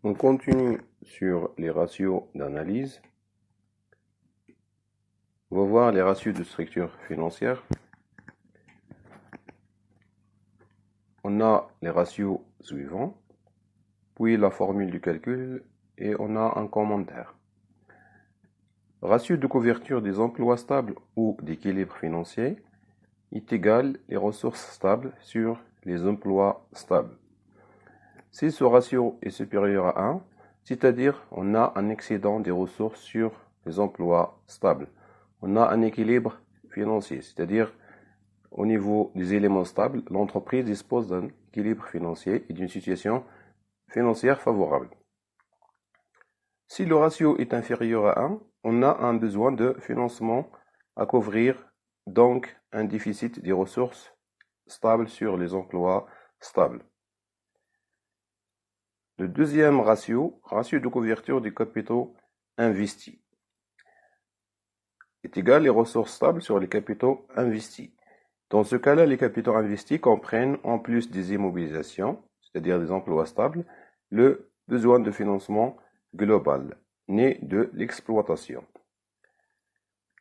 On continue sur les ratios d'analyse. On va voir les ratios de structure financière. On a les ratios suivants, puis la formule du calcul et on a un commentaire. Ratio de couverture des emplois stables ou d'équilibre financier est égal les ressources stables sur les emplois stables. Si ce ratio est supérieur à 1, c'est-à-dire on a un excédent des ressources sur les emplois stables. On a un équilibre financier, c'est-à-dire au niveau des éléments stables, l'entreprise dispose d'un équilibre financier et d'une situation financière favorable. Si le ratio est inférieur à 1, on a un besoin de financement à couvrir, donc un déficit des ressources stables sur les emplois stables. Le deuxième ratio, ratio de couverture des capitaux investis, est égal les ressources stables sur les capitaux investis. Dans ce cas-là, les capitaux investis comprennent, en plus des immobilisations, c'est-à-dire des emplois stables, le besoin de financement global, né de l'exploitation.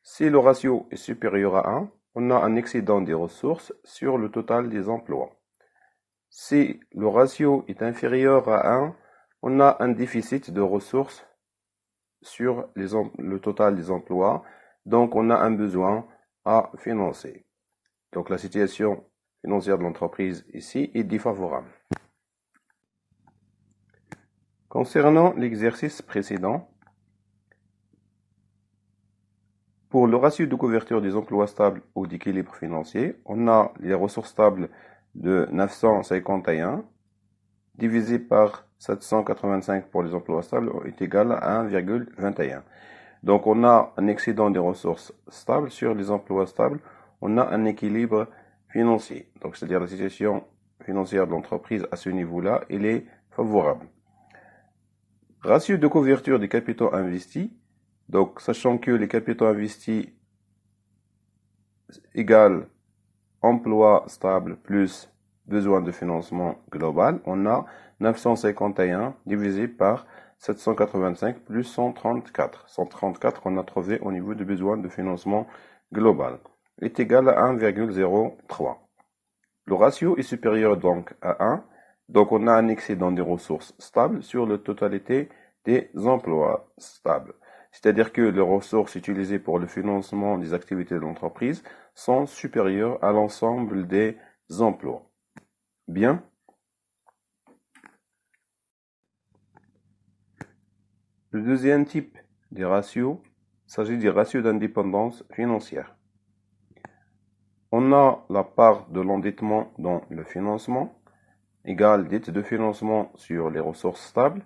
Si le ratio est supérieur à 1, on a un excédent des ressources sur le total des emplois. Si le ratio est inférieur à 1, on a un déficit de ressources sur le total des emplois, donc on a un besoin à financer. Donc la situation financière de l'entreprise ici est défavorable. Concernant l'exercice précédent, pour le ratio de couverture des emplois stables ou d'équilibre financier, on a les ressources stables de 951 divisé par 785 pour les emplois stables est égal à 1,21. Donc on a un excédent des ressources stables sur les emplois stables, on a un équilibre financier. Donc c'est-à-dire la situation financière de l'entreprise à ce niveau-là, elle est favorable. Ratio de couverture des capitaux investis. Donc sachant que les capitaux investis égale emploi stable plus besoin de financement global, on a 951 divisé par 785 plus 134. 134 qu'on a trouvé au niveau du besoin de financement global est égal à 1,03. Le ratio est supérieur donc à 1, donc on a un excédent des ressources stables sur la totalité des emplois stables. C'est-à-dire que les ressources utilisées pour le financement des activités de l'entreprise sont supérieures à l'ensemble des emplois. Bien. Le deuxième type des ratios s'agit des ratios d'indépendance financière. On a la part de l'endettement dans le financement, égale dette de financement sur les ressources stables.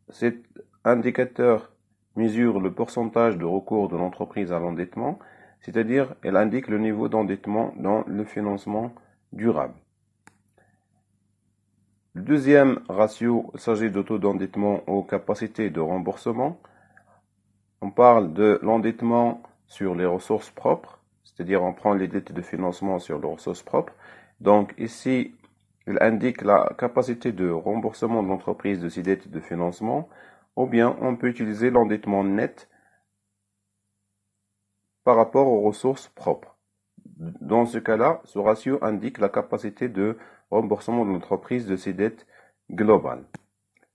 Cet indicateur mesure le pourcentage de recours de l'entreprise à l'endettement, c'est-à-dire elle indique le niveau d'endettement dans le financement durable. Le deuxième ratio s'agit de taux d'endettement aux capacités de remboursement. On parle de l'endettement sur les ressources propres, c'est-à-dire on prend les dettes de financement sur les ressources propres. Donc ici, il indique la capacité de remboursement de l'entreprise de ses dettes de financement, ou bien on peut utiliser l'endettement net par rapport aux ressources propres. Dans ce cas-là, ce ratio indique la capacité de remboursement de l'entreprise de ses dettes globales.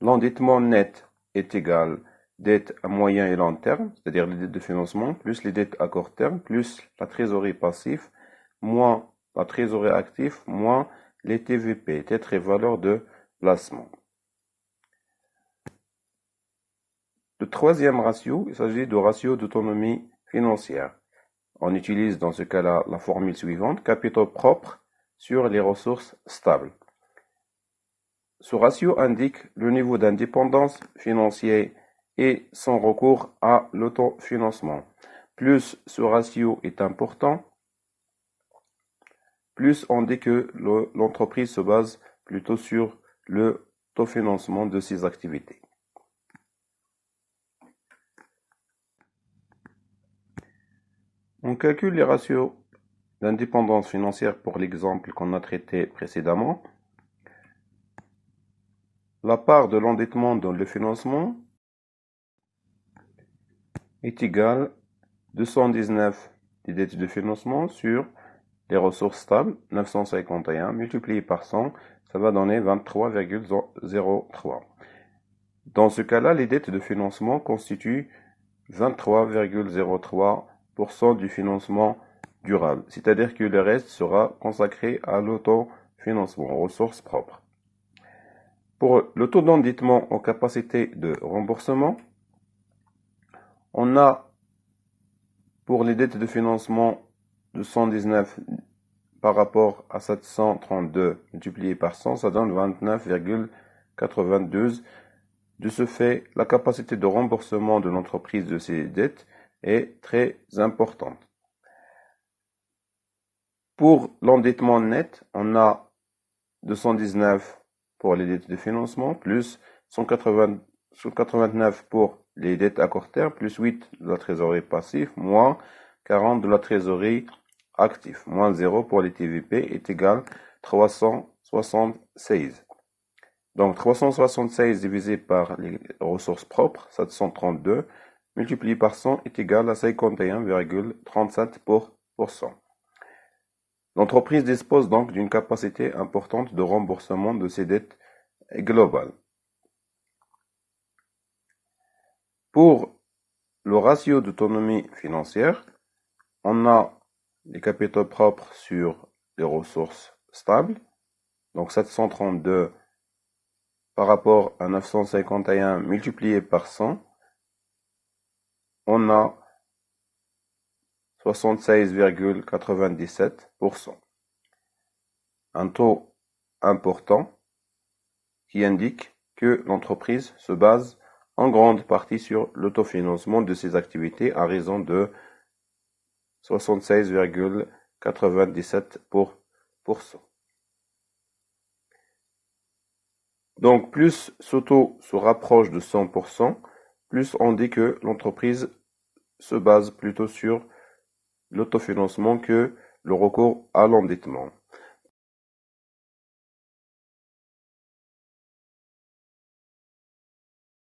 L'endettement net est égal dette à moyen et long terme, c'est-à-dire les dettes de financement, plus les dettes à court terme, plus la trésorerie passive, moins la trésorerie active, moins les TVP, titres et valeurs de placement. Le troisième ratio, il s'agit du ratio d'autonomie financière. On utilise dans ce cas-là la formule suivante, capitaux propres sur les ressources stables. Ce ratio indique le niveau d'indépendance financière et son recours à l'autofinancement. Plus ce ratio est important, plus on dit que l'entreprise se base plutôt sur l'autofinancement de ses activités. On calcule les ratios d'indépendance financière pour l'exemple qu'on a traité précédemment. La part de l'endettement dans le financement est égale 219 des dettes de financement sur les ressources stables, 951 multiplié par 100, ça va donner 23,03. Dans ce cas-là, les dettes de financement constituent 23,03% du financement durable, c'est-à-dire que le reste sera consacré à l'autofinancement, aux ressources propres. Pour le taux d'endettement en capacité de remboursement, on a pour les dettes de financement 219 par rapport à 732 multiplié par 100, ça donne 29,92. De ce fait, la capacité de remboursement de l'entreprise de ces dettes est très importante. Pour l'endettement net, on a 219 pour les dettes de financement, plus 189 pour les dettes à court terme, plus 8 de la trésorerie passive, moins 40 de la trésorerie active, moins 0 pour les TVP est égal à 376. Donc 376 divisé par les ressources propres, 732, multiplié par 100 est égal à 51,37%. L'entreprise dispose donc d'une capacité importante de remboursement de ses dettes globales. Pour le ratio d'autonomie financière, on a les capitaux propres sur les ressources stables, donc 732 par rapport à 951 multiplié par 100, on a 76,97%. Un taux important qui indique que l'entreprise se base en grande partie sur l'autofinancement de ses activités à raison de 76,97%. Donc, plus ce taux se rapproche de 100%, plus on dit que l'entreprise se base plutôt sur l'autofinancement que le recours à l'endettement.